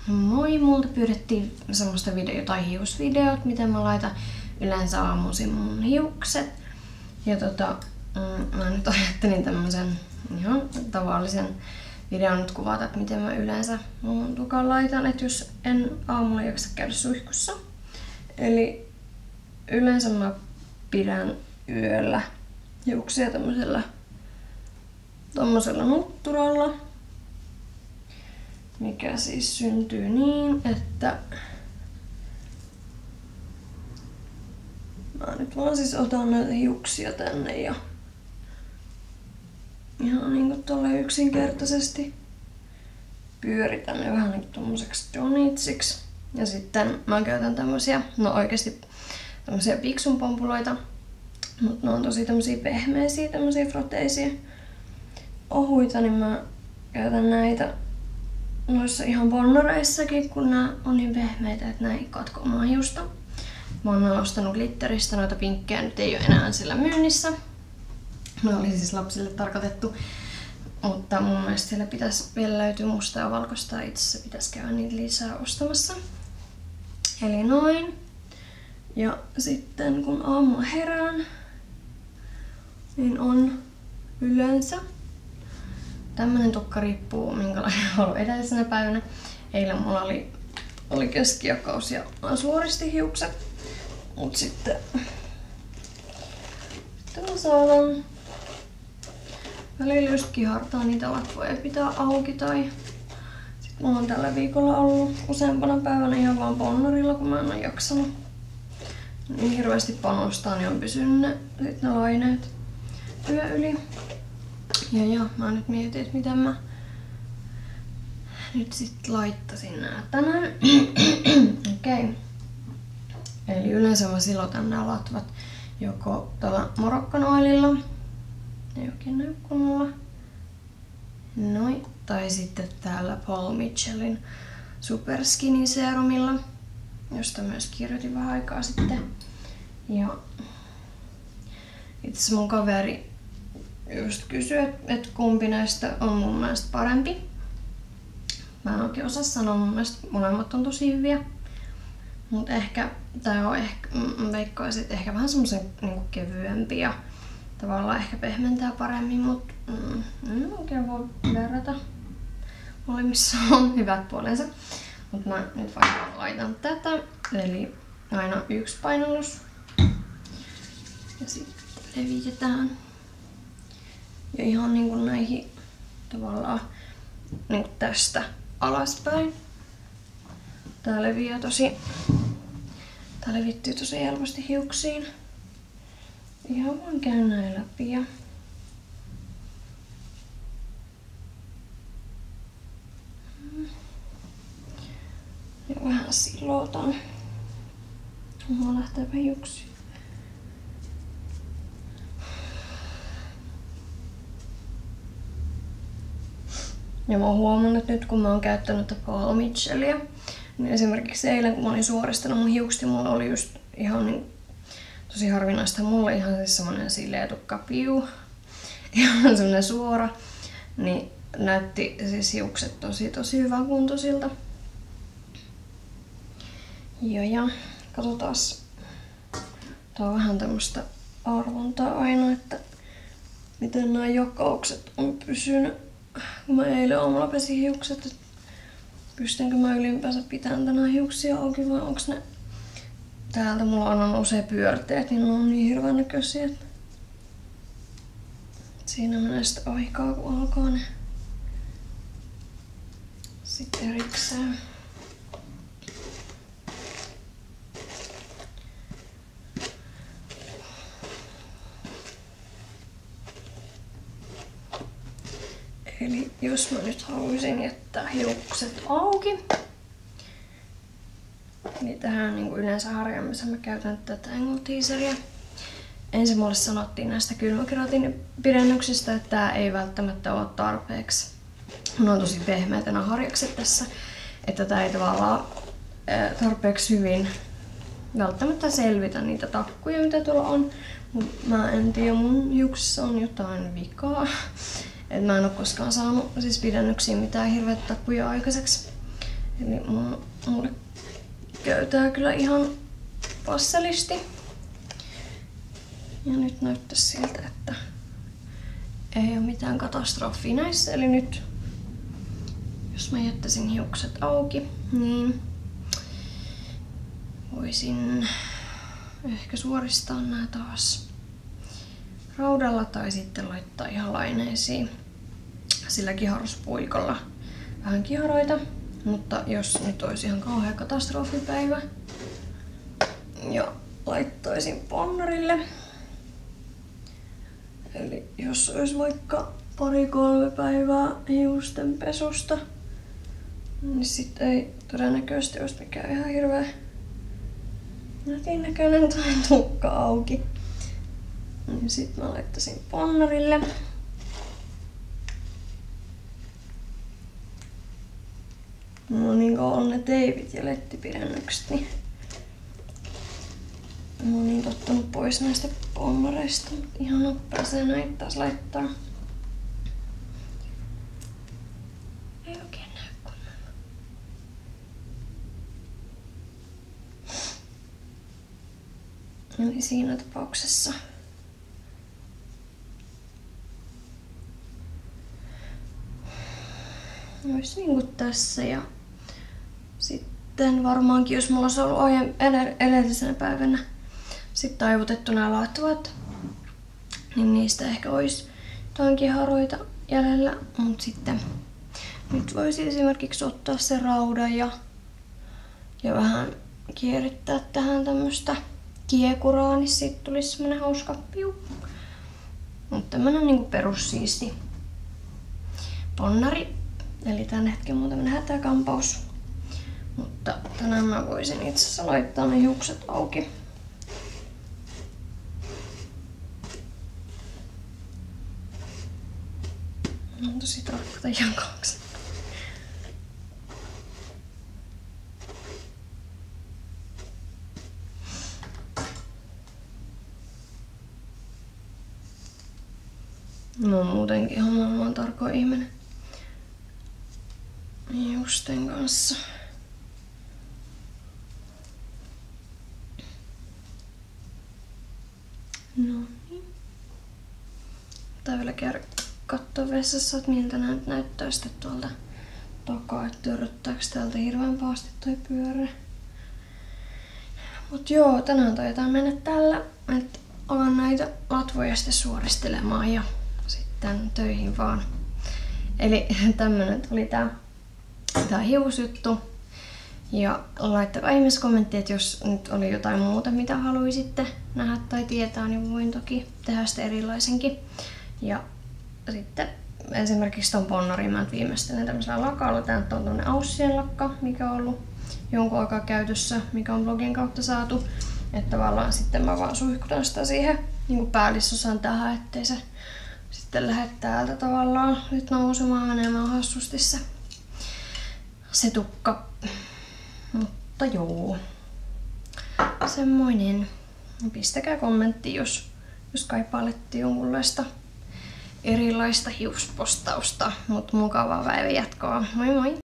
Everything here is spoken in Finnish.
Moi, multa pyydettiin semmoista tai hiusvideot, miten mä laitan yleensä aamuisin mun hiukset. Ja mä nyt ajattelin tämmösen ihan tavallisen videon nyt kuvata, että miten mä yleensä mun tukan laitan, että jos en aamulla jaksa käydä suihkussa. Eli yleensä mä pidän yöllä hiuksia tommosella nutturalla, mikä siis syntyy niin, että mä nyt vaan siis otan näitä hiuksia tänne ja ihan niinku tolle yksinkertaisesti pyöritän ne vähän niinku tommoseksi donitsiksi. Ja sitten mä käytän tämmösiä, no oikeesti tämmösiä piksun pompuloita, mutta ne on tosi tämmösiä pehmeisiä, tämmösiä froteisia ohuita, niin mä käytän näitä noissa ihan bonnareissakin, kun nää on niin pehmeitä, että nää ei katko omaa hiusta. Mä oon ostanut glitteristä noita pinkkejä, nyt ei oo enää sillä myynnissä. Ne oli siis lapsille tarkoitettu, mutta mun mielestä siellä pitäisi vielä löytyä mustaa ja valkoista, itse asiassa pitäisi käydä niitä lisää ostamassa. Eli noin. Ja sitten kun aamulla herään, niin on yleensä tämmönen tukka, riippuu minkälainen on ollut edellisenä päivänä. Eilen mulla oli keskiakaus ja mä suoristin hiukset. Mut sitten mä saatan välillä just kihartaa niitä latvoja pitää auki tai sit mulla on tällä viikolla ollut useampana päivänä ihan vaan bonnarilla, kun mä en oo jaksanut niin hirveästi panostaa, niin on pysynyt ne laineet yö yli. Ja mä nyt mietin, että miten mä nyt sit laittaisin nää tänään. Okei. Eli yleensä mä silotan nää latvat joko tuolla Moroccan Oililla, jokin näy kunnolla, noin, tai sitten täällä Paul Mitchellin Super Skinny Serumilla, josta myös kirjoitin vähän aikaa sitten. Ja itse mun kaveri just kysyi, että kumpi näistä on mun mielestä parempi. Mä en oikein osaa sanoa, mun mielestä molemmat on tosi hyviä. Mut mä veikkaisin, että ehkä vähän semmosen niinku kevyempi ja tavallaan ehkä pehmentää paremmin, mut en oikein voi verrata. Molemmissa on hyvät puolensa. Mut mä nyt vaikka laitan tätä, eli aina yksi painallus. Ja sitten levitetään. Ja ihan niinku näihin tavallaan niinku tästä alaspäin. Tää levittyy tosi helposti hiuksiin. Ihan vaan käyn näin läpi ja vähän silotan. Mulla lähteepä hiuksia. Ja mä oon huomannut, että nyt kun mä oon käyttänyt Paul Mitchellia, niin esimerkiksi eilen kun mä olin suoristanut mun hiukset, mulla oli just ihan niin, tosi harvinaista. Mulla ihan siis semmonen sileä tukkapiu, ihan semmonen suora, niin näytti siis hiukset tosi hyväkuntoisilta. Ja katsotaas. Tää on vähän tämmöstä arvontaa aina, että miten nämä jakaukset on pysynyt. Kun mä eilen aamulla pesin hiukset, että pystynkö mä ylipäänsä pitämään tänään hiuksia auki vai onks ne täältä mulla on usein pyörteet, niin ne on niin hirveän näköisiä, että siinä menee sitten aikaa kun alkaa ne sitten erikseen. Eli jos mä nyt haluaisin jättää hiukset auki, niin tähän niin kuin yleensä harjaamissa mä käytän tätä Angle Teaseria. Ensin mulle sanottiin näistä kylmäkeratiinipidennyksistä, että tää ei välttämättä ole tarpeeksi. Ne on tosi pehmeitä nämä harjakset tässä, että tää ei tavallaan tarpeeksi hyvin välttämättä selvitä niitä takkuja, mitä tuolla on. Mut mä en tiedä, mun hiuksissa on jotain vikaa. Et mä en oo koskaan saanut siis pidennyksiin mitään hirveitä takkuja aikaiseksi. Eli mulle käy tää kyllä ihan passelisti. Ja nyt näyttää siltä, että ei ole mitään katastrofia näissä. Eli nyt, jos mä jättäisin hiukset auki, niin voisin ehkä suoristaa nää taas raudalla tai sitten laittaa ihan laineisiin sillä kiharuspuikolla vähän kiharoita. Mutta jos nyt olisi ihan kauhea katastrofipäivä ja laittaisin ponnarille. Eli jos olisi vaikka 2-3 päivää hiusten pesusta, niin sit ei todennäköisesti olisi mikään ihan hirveä nätin näköinen tai tukka auki. Niin sit mä laittaisin ponnarille. Mulla on niin kauan ne teipit ja lettipidennykset, niin mä oon niin tottunut pois näistä ponnareista. Ihan nopeasti näitä taas laittaa. Ei oikein näy kunnolla. Eli siinä tapauksessa olisi niinku tässä ja sitten varmaankin jos mulla olisi ollut edellisenä päivänä sitten taivutettu nämä latvat, niin niistä ehkä olisi jotain kiharoita jäljellä, mutta sitten nyt voisi esimerkiksi ottaa se raudan ja vähän kierittää tähän tämmöstä kiekuraa, niin siitä tulisi semmonen hauska piu. Mutta tämmönen niinku perussiisti ponnari. Eli tän hetken mun tämmönen hätäkampaus. Mutta tänään mä voisin itse asiassa laittaa ne hiukset auki. On tosi tarkka jakaksi. No muutenkin ihan maailman tarkoin ihminen hiusten kanssa. No niin. Tää vielä käydä kattoo vessassa, että miltä näyttää sitten tuolta takaa, että törröttääkö täältä hirveän pahasti toi pyörä. Mut joo, tänään taitaa mennä tällä, että alan näitä latvoja sitten suoristelemaan ja sitten töihin vaan. Eli tämmönen tuli tää hiusjuttu. Ja laittakaa ihmeessä kommenttia, että jos nyt oli jotain muuta, mitä haluaisitte nähdä tai tietää, niin voin toki tehdä sitä erilaisenkin. Ja sitten esimerkiksi ton ponnarin mä viimeistelen tämmöisellä lakalla. Tää on tämmönen Aussien lakka, mikä on ollut jonkun aikaa käytössä, mikä on blogin kautta saatu. Että tavallaan sitten mä vaan suihkutan sitä siihen niin päällissosaan tähän, ettei se sitten lähde täältä tavallaan nyt nousemaan menemään hassusti se tukka. Mutta joo, semmoinen. Pistäkää kommentti, jos kaipaalette jonkunlaista erilaista hiuspostausta, mutta mukavaa päivän jatkoa. Moi moi!